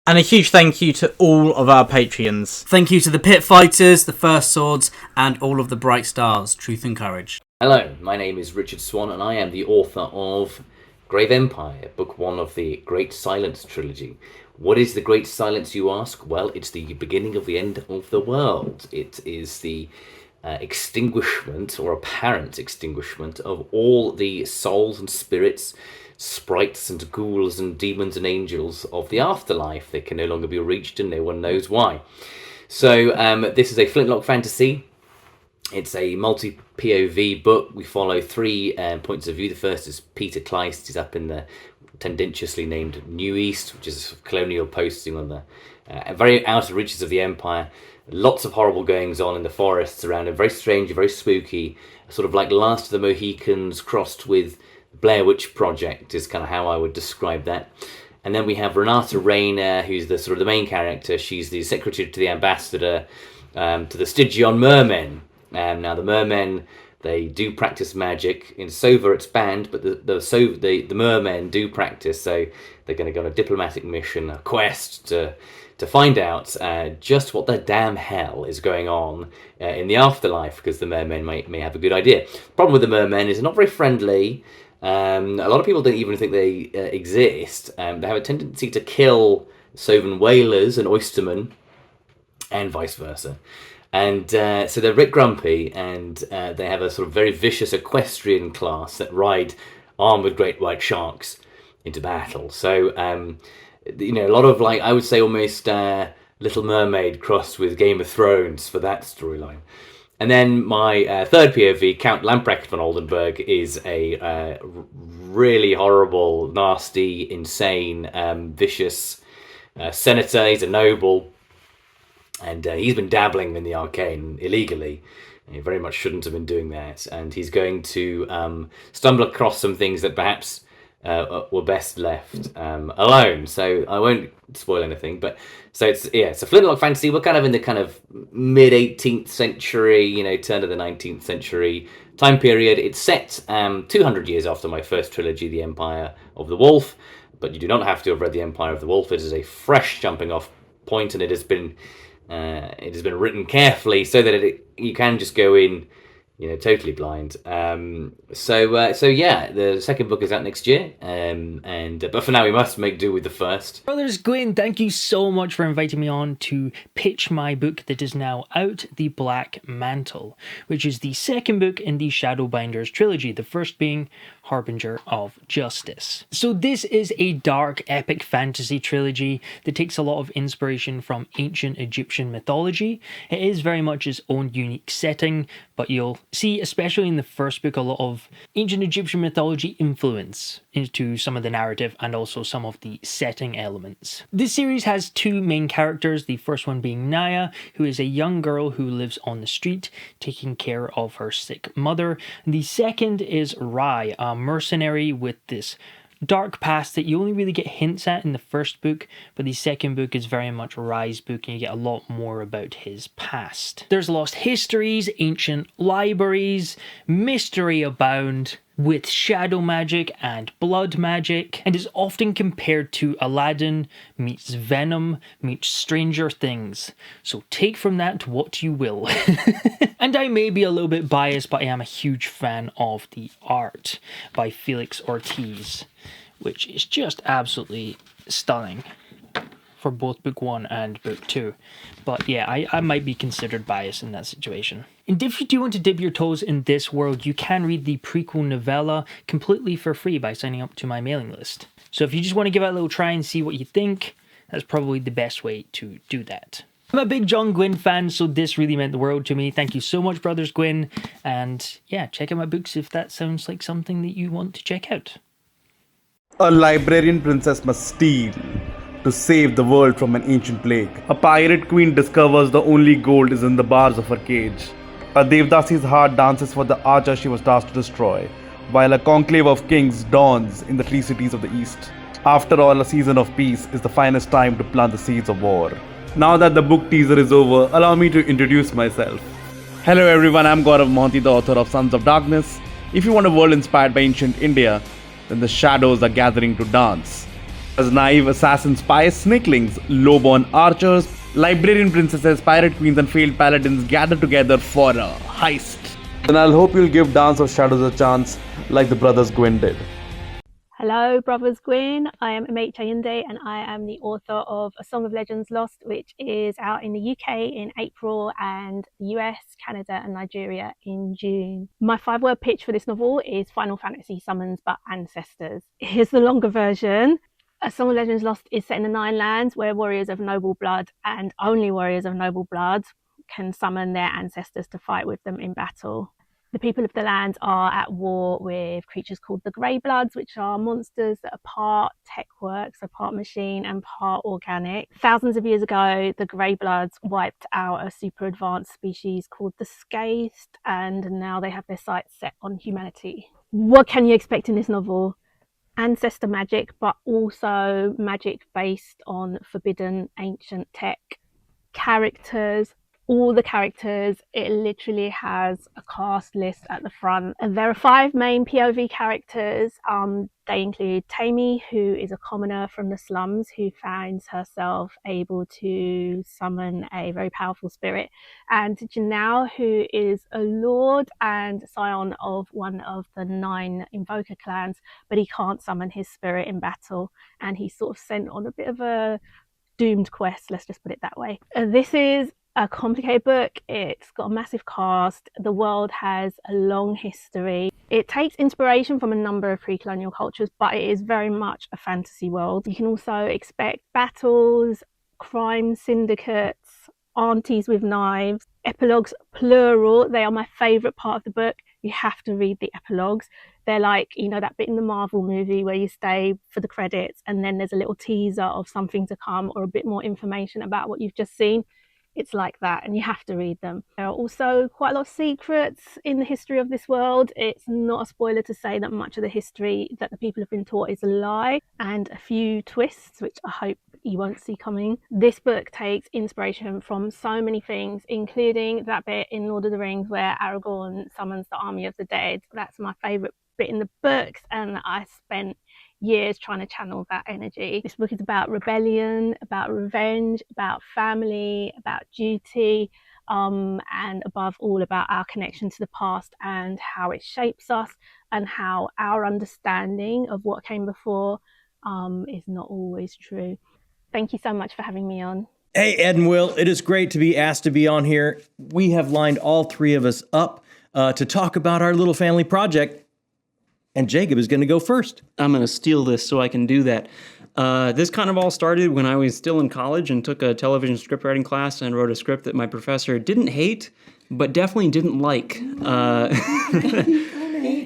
And a huge thank you to all of our Patreons. Thank you to the Pit Fighters, the First Swords, and all of the Bright Stars, Truth and Courage. Hello, my name is Richard Swan, and I am the author of Grave Empire, book 1 of the Great Silence trilogy. What is the Great Silence, you ask? Well, it's the beginning of the end of the world. It is the extinguishment, or apparent extinguishment, of all the souls and spirits, sprites and ghouls and demons and angels of the afterlife. They can no longer be reached, and no one knows why. So this is a flintlock fantasy. It's a multi-POV book. We follow 3 points of view. The first is Peter Kleist. He's up in the tendentiously named New East, which is a colonial posting on the very outer reaches of the Empire. Lots of horrible goings on in the forests around him. Very strange, very spooky. Sort of like Last of the Mohicans crossed with Blair Witch Project is kind of how I would describe that. And then we have Renata Rayner, who's the sort of the main character. She's the secretary to the ambassador to the Stygian Mermen. Now the Mermen, they do practice magic. In Sova it's banned, but the Mermen do practice. So they're going to go on a diplomatic mission, a quest to find out just what the damn hell is going on in the afterlife, because the Mermen may have a good idea. The problem with the Mermen is they're not very friendly. A lot of people don't even think they exist. They have a tendency to kill Sovan whalers and oystermen, and vice versa. And so they're a bit grumpy, and they have a sort of very vicious equestrian class that ride armed great white sharks into battle. So, a lot of, like, I would say almost Little Mermaid crossed with Game of Thrones for that storyline. And then my third POV, Count Lamprecht von Oldenburg, is a really horrible, nasty, insane, vicious senator. He's a noble, and he's been dabbling in the arcane illegally. He very much shouldn't have been doing that, and he's going to stumble across some things that perhaps were best left alone. So I won't spoil anything, but so it's a flintlock fantasy. We're kind of in the kind of mid 18th century, turn of the 19th century time period. It's set 200 years after my first trilogy, The Empire of the Wolf, but you do not have to have read The Empire of the Wolf. It is a fresh jumping off point, and it has been written carefully so that you can just go in totally blind. So yeah, the second book is out next year. But for now, we must make do with the first. Brothers Gwynne, thank you so much for inviting me on to pitch my book that is now out, The Black Mantle, which is the second book in the Shadowbinders trilogy, the first being Harbinger of Justice. So this is a dark epic fantasy trilogy that takes a lot of inspiration from ancient Egyptian mythology. It is very much its own unique setting, but you'll see, especially in the first book, a lot of ancient Egyptian mythology influence into some of the narrative and also some of the setting elements. This series has 2 main characters, the first one being Naya, who is a young girl who lives on the street taking care of her sick mother. The second is Rai, a mercenary with this dark past that you only really get hints at in the first book, but the second book is very much Rai's book, and you get a lot more about his past. There's lost histories, ancient libraries, mystery abound, with shadow magic and blood magic, and is often compared to Aladdin meets Venom meets Stranger Things. So take from that what you will. And I may be a little bit biased, but I am a huge fan of the art by Felix Ortiz, which is just absolutely stunning for both book 1 and book 2. But yeah, I might be considered biased in that situation. And if you do want to dip your toes in this world, you can read the prequel novella completely for free by signing up to my mailing list. So if you just want to give it a little try and see what you think, that's probably the best way to do that. I'm a big John Gwynne fan, so this really meant the world to me. Thank you so much, Brothers Gwynne. And yeah, check out my books if that sounds like something that you want to check out. A librarian princess must steal to save the world from an ancient plague. A pirate queen discovers the only gold is in the bars of her cage. A Devdasi's heart dances for the archer she was tasked to destroy, while a conclave of kings dawns in the 3 cities of the east. After all, a season of peace is the finest time to plant the seeds of war. Now that the book teaser is over, allow me to introduce myself. Hello everyone, I'm Gourav, the author of Sons of Darkness. If you want a world inspired by ancient India, then the shadows are gathering to dance. As naive assassins, pious snakelings, low-born archers, librarian princesses, pirate queens, and failed paladins gather together for a heist. Then I'll hope you'll give Dance of Shadows a chance, like the Brothers Gwynne did. Hello, Brothers Gwynne. I am Ayinde, and I am the author of A Song of Legends Lost, which is out in the UK in April and the US, Canada, and Nigeria in June. My 5-word pitch for this novel is Final Fantasy summons but ancestors. Here's the longer version. A Song of Legends Lost is set in the Nine Lands, where warriors of noble blood, and only warriors of noble blood, can summon their ancestors to fight with them in battle. The people of the lands are at war with creatures called the Grey Bloods, which are monsters that are part tech work, so part machine and part organic. Thousands of years ago, the Grey Bloods wiped out a super advanced species called the Scathed, and now they have their sights set on humanity. What can you expect in this novel? Ancestor magic, but also magic based on forbidden ancient tech. Characters. All the characters, it literally has a cast list at the front. And there are 5 main POV characters. They include Tammy, who is a commoner from the slums who finds herself able to summon a very powerful spirit, and Janelle, who is a lord and scion of one of the 9 invoker clans, but he can't summon his spirit in battle, and he's sort of sent on a bit of a doomed quest, let's just put it that way. This is a complicated book. It's got a massive cast. The world has a long history. It takes inspiration from a number of pre-colonial cultures, but it is very much a fantasy world. You can also expect battles, crime syndicates, aunties with knives, epilogues plural. They are my favourite part of the book. You have to read the epilogues. They're like, you know, that bit in the Marvel movie where you stay for the credits and then there's a little teaser of something to come or a bit more information about what you've just seen. It's like that, and you have to read them. There are also quite a lot of secrets in the history of this world. It's not a spoiler to say that much of the history that the people have been taught is a lie, and a few twists, which I hope you won't see coming. This book takes inspiration from so many things, including that bit in Lord of the Rings where Aragorn summons the army of the dead. That's my favourite bit in the books, and I spent years trying to channel that energy. This book is about rebellion, about revenge, about family, about duty, and above all about our connection to the past and how it shapes us and how our understanding of what came before is not always true. Thank you so much for having me on. Hey, Ed and Will, it is great to be asked to be on here. We have lined all 3 of us up to talk about our little family project. And Jacob is going to go first. I'm going to steal this so I can do that. This kind of all started when I was still in college and took a television scriptwriting class and wrote a script that my professor didn't hate, but definitely didn't like. He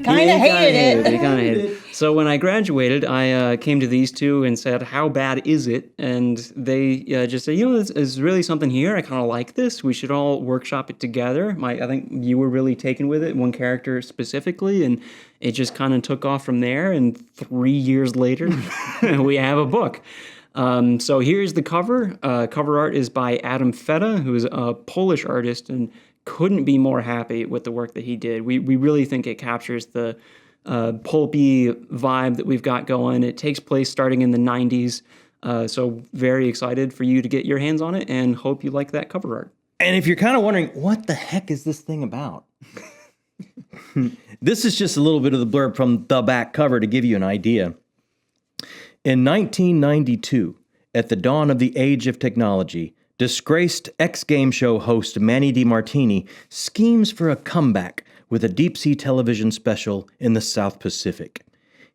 kind of hated it. So when I graduated, I came to these 2 and said, how bad is it? And they just said, you know, there's really something here. I kind of like this. We should all workshop it together. I think you were really taken with it, one character specifically, and it just kind of took off from there. And 3 years later, we have a book. So here's the cover. Cover art is by Adam Feta, who is a Polish artist, and couldn't be more happy with the work that he did. We really think it captures the pulpy vibe that we've got going. It takes place starting in the 90s, so very excited for you to get your hands on it and hope you like that cover art. And if you're kind of wondering, what the heck is this thing about? This is just a little bit of the blurb from the back cover to give you an idea. In 1992, at the dawn of the age of technology, disgraced X-Game show host Manny DiMartini schemes for a comeback with a deep-sea television special in the South Pacific.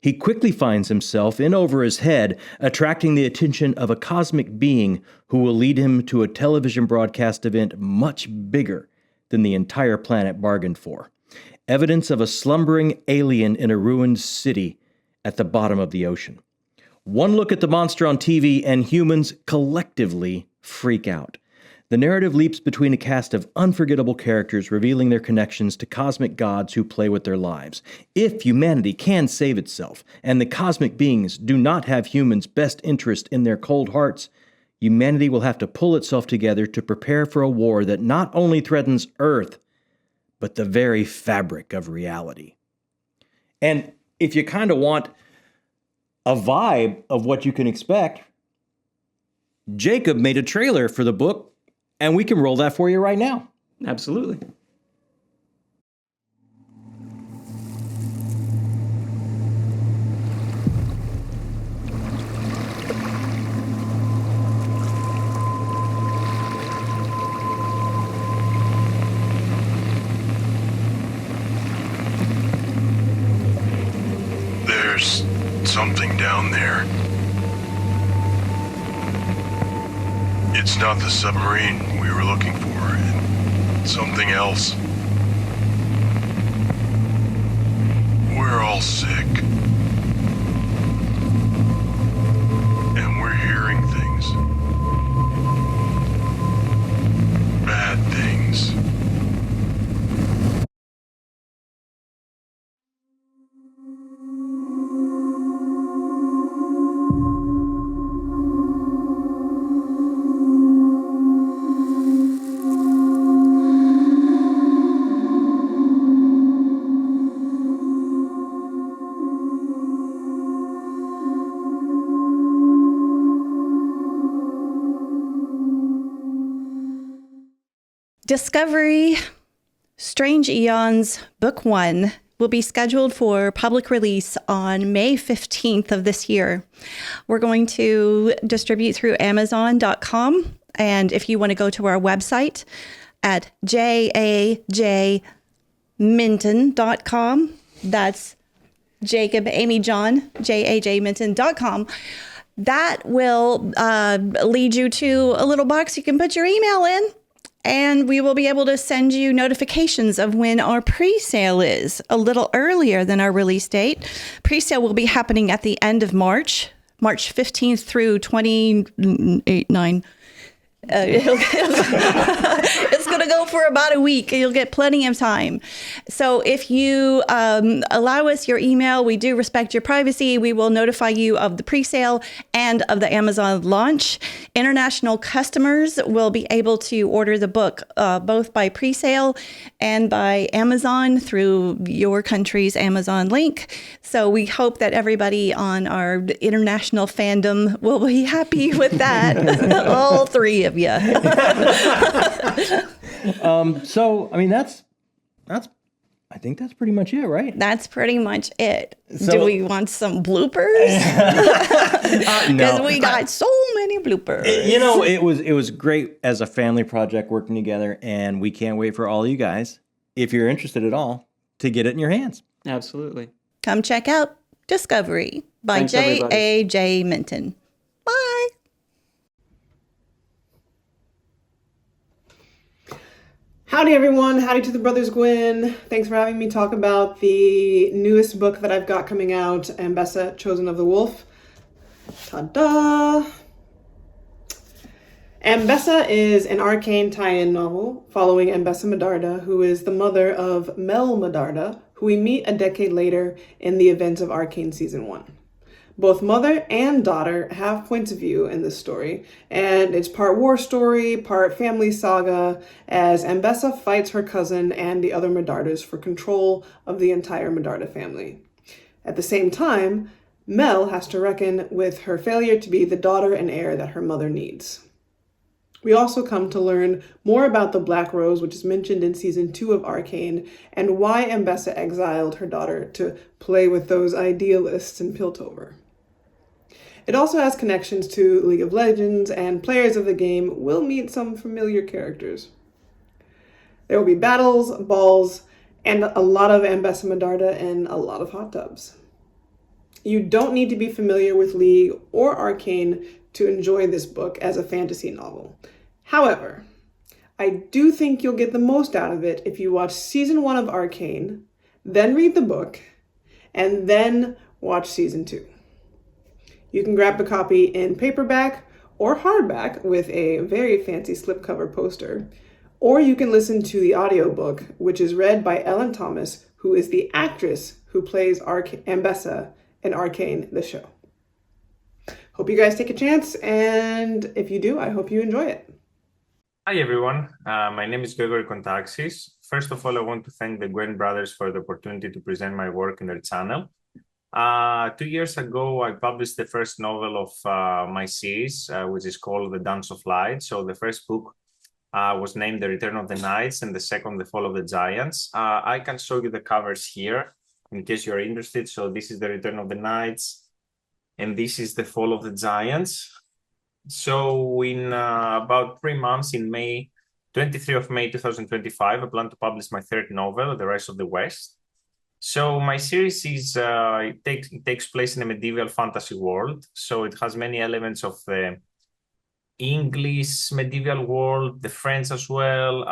He quickly finds himself in over his head, attracting the attention of a cosmic being who will lead him to a television broadcast event much bigger than the entire planet bargained for. Evidence of a slumbering alien in a ruined city at the bottom of the ocean. One look at the monster on TV and humans collectively freak out. The narrative leaps between a cast of unforgettable characters revealing their connections to cosmic gods who play with their lives. If humanity can save itself, and the cosmic beings do not have humans' best interest in their cold hearts, humanity will have to pull itself together to prepare for a war that not only threatens Earth, but the very fabric of reality. And if you kind of want a vibe of what you can expect, Jacob made a trailer for the book, and we can roll that for you right now. Absolutely. There's something down there. It's not the submarine we were looking for. It's something else. We're all sick. And we're hearing things. Bad things. Discovery Strange Eons Book 1 will be scheduled for public release on May 15th of this year. We're going to distribute through Amazon.com. And if you want to go to our website at J.A.J. Minton.com, that's Jacob, Amy, John, J.A.J. Minton.com. That will lead you to a little box you can put your email in. And we will be able to send you notifications of when our pre-sale is a little earlier than our release date. Pre-sale will be happening at the end of March 15th through 28/9. It's going to go for about a week. You'll get plenty of time. So if you allow us your email, we do respect your privacy. We will notify you of the pre-sale and of the Amazon launch. International customers will be able to order the book both by pre-sale and by Amazon through your country's Amazon link. So we hope that everybody on our international fandom will be happy with that. All three of you. So, I mean, that's. I think that's pretty much it, right? That's pretty much it. So, do we want some bloopers? Because we got so many bloopers. It was great as a family project working together, and we can't wait for all you guys, if you're interested at all, to get it in your hands. Absolutely. Come check out Discovery by J.A.J. Minton. Bye. Howdy everyone, howdy to the Brothers Gwynne. Thanks for having me talk about the newest book that I've got coming out, Ambessa, Chosen of the Wolf. Ta-da! Ambessa is an arcane tie-in novel following Ambessa Medarda, who is the mother of Mel Medarda, who we meet a decade later in the events of Arcane Season 1. Both mother and daughter have points of view in this story, and it's part war story, part family saga, as Ambessa fights her cousin and the other Medardas for control of the entire Medarda family. At the same time, Mel has to reckon with her failure to be the daughter and heir that her mother needs. We also come to learn more about the Black Rose, which is mentioned in Season 2 of Arcane, and why Ambessa exiled her daughter to play with those idealists in Piltover. It also has connections to League of Legends, and players of the game will meet some familiar characters. There will be battles, balls, and a lot of Ambessa Medarda and a lot of hot tubs. You don't need to be familiar with League or Arcane to enjoy this book as a fantasy novel. However, I do think you'll get the most out of it if you watch Season 1 of Arcane, then read the book, and then watch Season 2. You can grab a copy in paperback or hardback with a very fancy slipcover poster, or you can listen to the audiobook, which is read by Ellen Thomas, who is the actress who plays Ambessa in Arcane, the show. Hope you guys take a chance, and if you do, I hope you enjoy it. Hi everyone, my name is Gregory Kontaxis First of all, I want to thank the Gwynne brothers for the opportunity to present my work in their channel. 2 years ago, I published the first novel of my series, which is called The Dance of Light. So the first book was named The Return of the Knights, and the second, The Fall of the Giants. I can show you the covers here in case you're interested. So this is The Return of the Knights, and this is The Fall of the Giants. So in about 3 months, in May, 23 of May 2025, I plan to publish my third novel, The Rise of the West. So my series is it takes place in a medieval fantasy world. So it has many elements of the English medieval world, the French as well,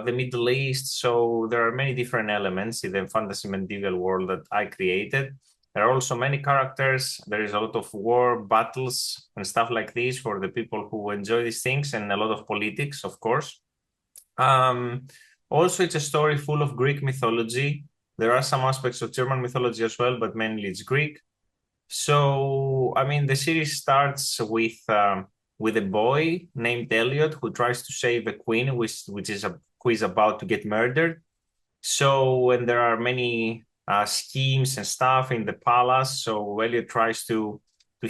the Middle East. So there are many different elements in the fantasy medieval world that I created. There are also many characters. There is a lot of war, battles, and stuff like this for the people who enjoy these things, and a lot of politics, of course. Also, it's a story full of Greek mythology. There are some aspects of German mythology as well, but mainly it's Greek. So, I mean, the series starts with a boy named Elliot who tries to save a queen, who is about to get murdered. So, when there are many schemes and stuff in the palace, so Elliot tries to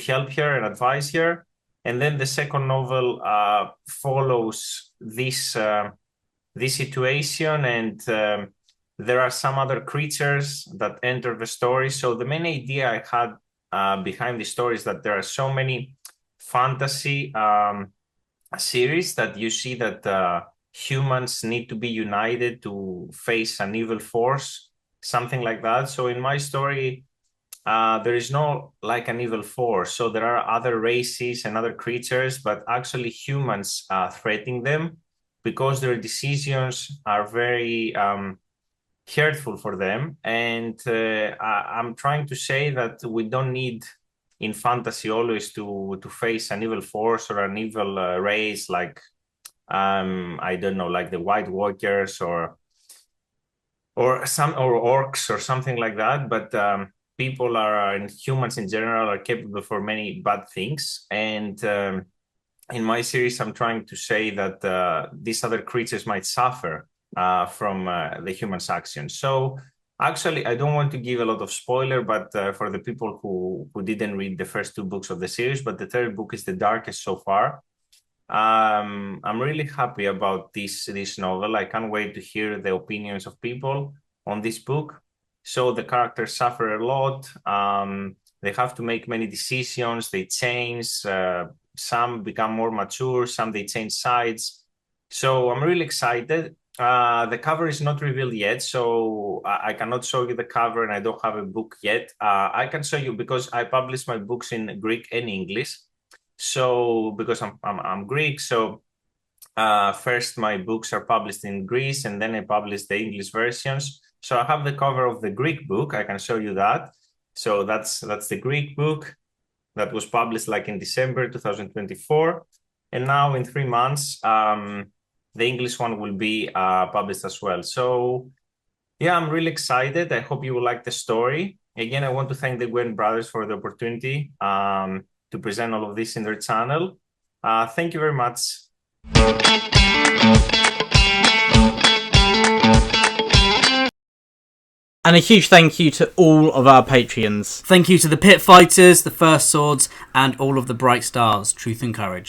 help her and advise her. And then the second novel follows this situation, and there are some other creatures that enter the story. So the main idea I had behind the story is that there are so many fantasy series that you see that humans need to be united to face an evil force, something like that. So in my story, there is no like an evil force. So there are other races and other creatures, but actually humans are threatening them because their decisions are very hurtful for them. And I'm trying to say that we don't need in fantasy always to face an evil force or an evil race like I don't know, like the White Walkers or orcs or something like that. But people are, and humans in general, are capable for many bad things. And in my series, I'm trying to say that these other creatures might suffer from the human's actions. So actually, I don't want to give a lot of spoiler, but for the people who didn't read the first two books of the series, but the third book is the darkest so far. I'm really happy about this novel. I can't wait to hear the opinions of people on this book. So the characters suffer a lot. They have to make many decisions. They change. Some become more mature. Some they change sides. So I'm really excited. The cover is not revealed yet, so I cannot show you the cover, and I don't have a book yet. I can show you because I publish my books in Greek and English. So because I'm Greek, so first my books are published in Greece, and then I publish the English versions. So I have the cover of the Greek book. I can show you that. So that's the Greek book that was published like in December 2024, and now in 3 months, the English one will be published as well. So yeah, I'm really excited. I hope you will like the story. Again, I want to thank the Gwynne brothers for the opportunity to present all of this in their channel. Thank you very much. And a huge thank you to all of our Patreons. Thank you to the Pit Fighters, the First Swords, and all of the Bright Stars, Truth and Courage.